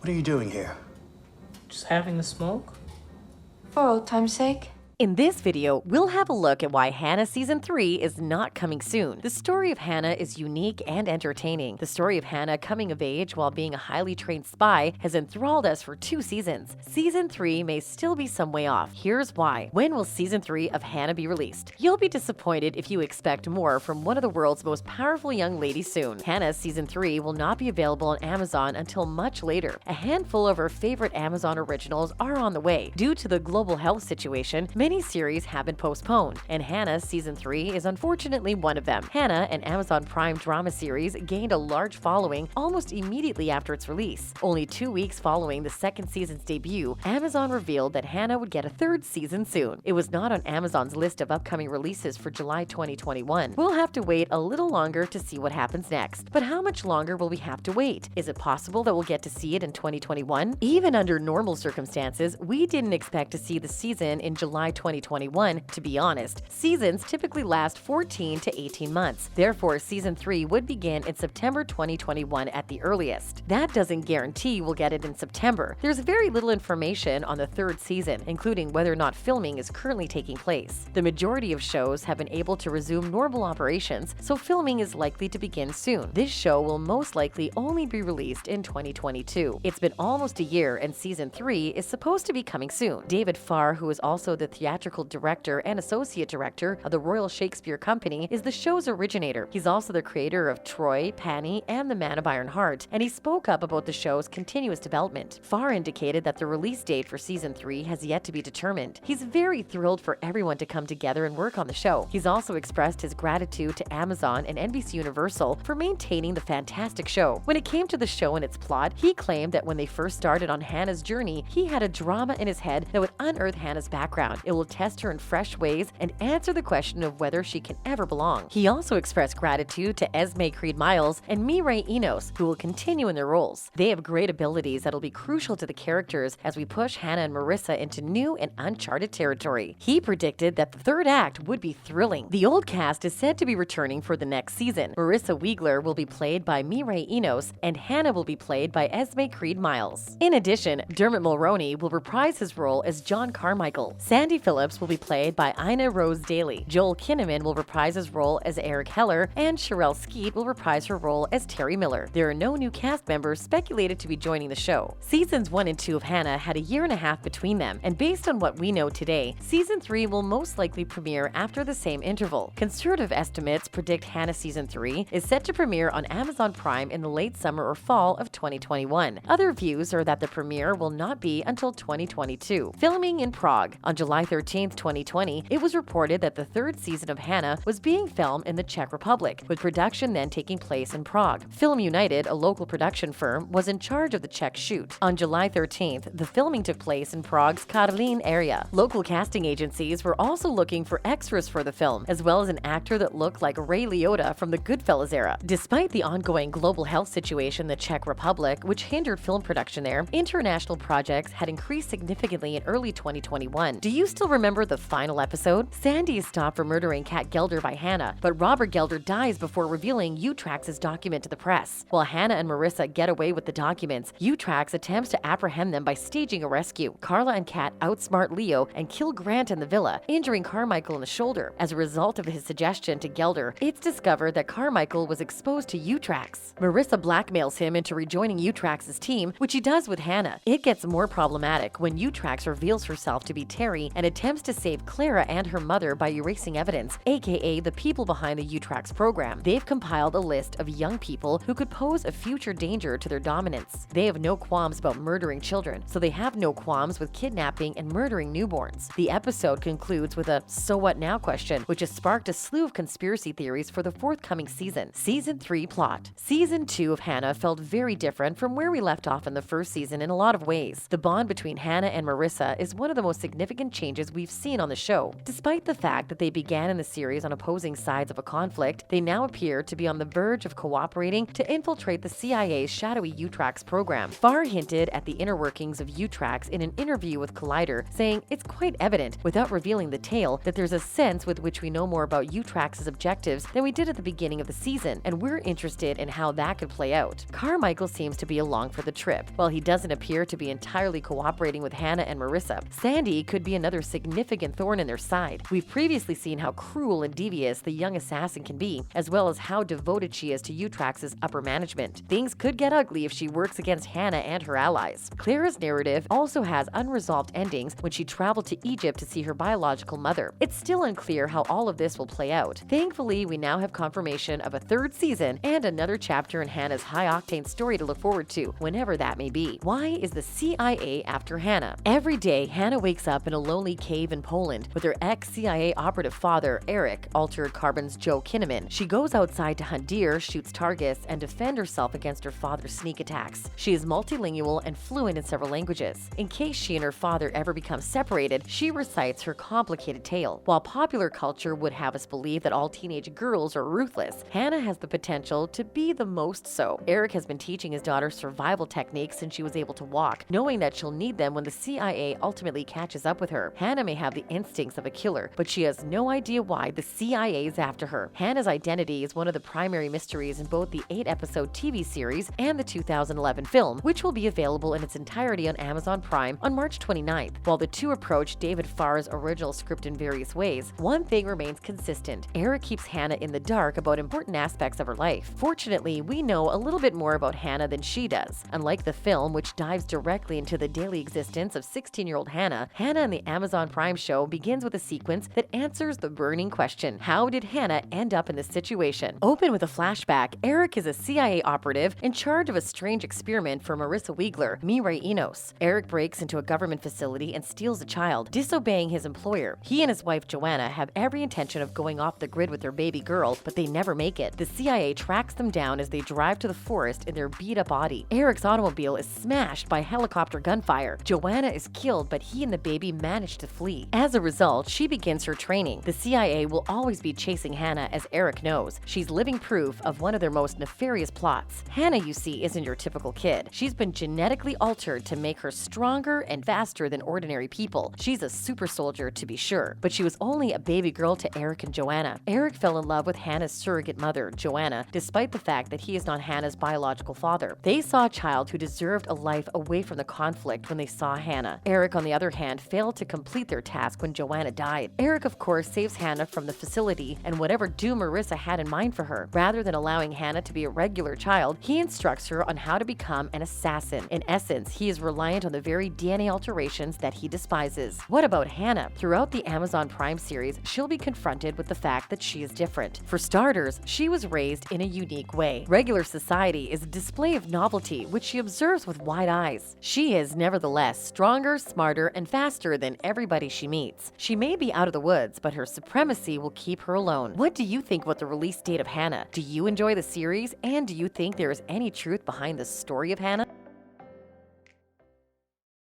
What are you doing here? Just having a smoke? For old time's sake. In this video, we'll have a look at why Hanna Season 3 is not coming soon. The story of Hanna is unique and entertaining. The story of Hanna coming of age while being a highly trained spy has enthralled us for 2 seasons. Season 3 may still be some way off. Here's why. When will Season 3 of Hanna be released? You'll be disappointed if you expect more from one of the world's most powerful young ladies soon. Hanna Season 3 will not be available on Amazon until much later. A handful of our favorite Amazon originals are on the way. Due to the global health situation, many series have been postponed, and Hanna Season 3 is unfortunately one of them. Hanna, an Amazon Prime drama series, gained a large following almost immediately after its release. Only 2 weeks following the second season's debut, Amazon revealed that Hanna would get a 3rd season soon. It was not on Amazon's list of upcoming releases for July 2021. We'll have to wait a little longer to see what happens next. But how much longer will we have to wait? Is it possible that we'll get to see it in 2021? Even under normal circumstances, we didn't expect to see the season in July 2021, to be honest. Seasons typically last 14 to 18 months. Therefore, Season 3 would begin in September 2021 at the earliest. That doesn't guarantee we'll get it in September. There's very little information on the 3rd season, including whether or not filming is currently taking place. The majority of shows have been able to resume normal operations, so filming is likely to begin soon. This show will most likely only be released in 2022. It's been almost a year, and Season 3 is supposed to be coming soon. David Farr, who is also the theatrical director and associate director of the Royal Shakespeare Company, is the show's originator. He's also the creator of Troy, Panny, and The Man of Iron Heart, and he spoke up about the show's continuous development. Farr indicated that the release date for Season 3 has yet to be determined. He's very thrilled for everyone to come together and work on the show. He's also expressed his gratitude to Amazon and NBC Universal for maintaining the fantastic show. When it came to the show and its plot, he claimed that when they first started on Hanna's journey, he had a drama in his head that would unearth Hanna's background. It will test her in fresh ways and answer the question of whether she can ever belong. He also expressed gratitude to Esme Creed-Miles and Mireille Enos, who will continue in their roles. They have great abilities that'll be crucial to the characters as we push Hanna and Marissa into new and uncharted territory. He predicted that the 3rd act would be thrilling. The old cast is said to be returning for the next season. Marissa Wiegler will be played by Mireille Enos, and Hanna will be played by Esme Creed-Miles. In addition, Dermot Mulroney will reprise his role as John Carmichael. Sandy Phillips will be played by Ina Rose Daly. Joel Kinnaman will reprise his role as Eric Heller, and Sherelle Skeet will reprise her role as Terry Miller. There are no new cast members speculated to be joining the show. Seasons 1 and 2 of Hanna had a year and a half between them, and based on what we know today, Season 3 will most likely premiere after the same interval. Conservative estimates predict Hanna Season 3 is set to premiere on Amazon Prime in the late summer or fall of 2021. Other views are that the premiere will not be until 2022. Filming in Prague. On July 13, 2020, it was reported that the 3rd season of Hanna was being filmed in the Czech Republic, with production then taking place in Prague. Film United, a local production firm, was in charge of the Czech shoot. On July 13th, the filming took place in Prague's Karlín area. Local casting agencies were also looking for extras for the film, as well as an actor that looked like Ray Liotta from the Goodfellas era. Despite the ongoing global health situation in the Czech Republic, which hindered film production there, international projects had increased significantly in early 2021. Do you still remember the final episode? Sandy is stopped for murdering Kat Gelder by Hanna, but Robert Gelder dies before revealing Utrax's document to the press. While Hanna and Marissa get away with the documents, Utrax attempts to apprehend them by staging a rescue. Carla and Kat outsmart Leo and kill Grant in the villa, injuring Carmichael in the shoulder. As a result of his suggestion to Gelder, it's discovered that Carmichael was exposed to Utrax. Marissa blackmails him into rejoining Utrax's team, which he does with Hanna. It gets more problematic when Utrax reveals herself to be Terry and attempts to save Clara and her mother by erasing evidence, aka the people behind the Utrax program. They've compiled a list of young people who could pose a future danger to their dominance. They have no qualms about murdering children, so they have no qualms with kidnapping and murdering newborns. The episode concludes with a "so what now" question, which has sparked a slew of conspiracy theories for the forthcoming season. Season 3 plot. Season 2 of Hanna felt very different from where we left off in the 1st season in a lot of ways. The bond between Hanna and Marissa is one of the most significant changes changes we've seen on the show. Despite the fact that they began in the series on opposing sides of a conflict, they now appear to be on the verge of cooperating to infiltrate the CIA's shadowy Utrax program. Farr hinted at the inner workings of Utrax in an interview with Collider, saying it's quite evident, without revealing the tale, that there's a sense with which we know more about Utrax's objectives than we did at the beginning of the season, and we're interested in how that could play out. Carmichael seems to be along for the trip. While he doesn't appear to be entirely cooperating with Hanna and Marissa, Sandy could be another significant thorn in their side. We've previously seen how cruel and devious the young assassin can be, as well as how devoted she is to Utrax's upper management. Things could get ugly if she works against Hanna and her allies. Clara's narrative also has unresolved endings when she traveled to Egypt to see her biological mother. It's still unclear how all of this will play out. Thankfully, we now have confirmation of a third season and another chapter in Hanna's high-octane story to look forward to, whenever that may be. Why is the CIA after Hanna? Every day, Hanna wakes up in a lonely cave in Poland with her ex-CIA operative father, Eric, Altered Carbon's Joe Kinnaman. She goes outside to hunt deer, shoots targets, and defend herself against her father's sneak attacks. She is multilingual and fluent in several languages. In case she and her father ever become separated, she recites her complicated tale. While popular culture would have us believe that all teenage girls are ruthless, Hanna has the potential to be the most so. Eric has been teaching his daughter survival techniques since she was able to walk, knowing that she'll need them when the CIA ultimately catches up with her. Hanna may have the instincts of a killer, but she has no idea why the CIA is after her. Hanna's identity is one of the primary mysteries in both the 8-episode TV series and the 2011 film, which will be available in its entirety on Amazon Prime on March 29th. While the two approach David Farr's original script in various ways, one thing remains consistent. Eric keeps Hanna in the dark about important aspects of her life. Fortunately, we know a little bit more about Hanna than she does. Unlike the film, which dives directly into the daily existence of 16-year-old Hanna, Hanna in the Amazon Prime show begins with a sequence that answers the burning question: how did Hanna end up in this situation? Open with a flashback, Eric is a CIA operative in charge of a strange experiment for Marissa Wiegler, Mireille Enos. Eric breaks into a government facility and steals a child, disobeying his employer. He and his wife Joanna have every intention of going off the grid with their baby girl, but they never make it. The CIA tracks them down as they drive to the forest in their beat-up Audi. Eric's automobile is smashed by helicopter gunfire. Joanna is killed, but he and the baby manage to flee. As a result, she begins her training. The CIA will always be chasing Hanna, as Eric knows. She's living proof of one of their most nefarious plots. Hanna, you see, isn't your typical kid. She's been genetically altered to make her stronger and faster than ordinary people. She's a super soldier, to be sure, but she was only a baby girl to Eric and Joanna. Eric fell in love with Hanna's surrogate mother, Joanna, despite the fact that he is not Hanna's biological father. They saw a child who deserved a life away from the conflict when they saw Hanna. Eric, on the other hand, failed to complete their task when Joanna died. Eric, of course, saves Hanna from the facility and whatever doom Marissa had in mind for her. Rather than allowing Hanna to be a regular child, he instructs her on how to become an assassin. In essence, he is reliant on the very DNA alterations that he despises. What about Hanna? Throughout the Amazon Prime series, she'll be confronted with the fact that she is different. For starters, she was raised in a unique way. Regular society is a display of novelty, which she observes with wide eyes. She is, nevertheless, stronger, smarter, and faster than everybody she meets. She may be out of the woods, but her supremacy will keep her alone. What do you think about the release date of Hanna? Do you enjoy the series, and do you think there is any truth behind the story of Hanna?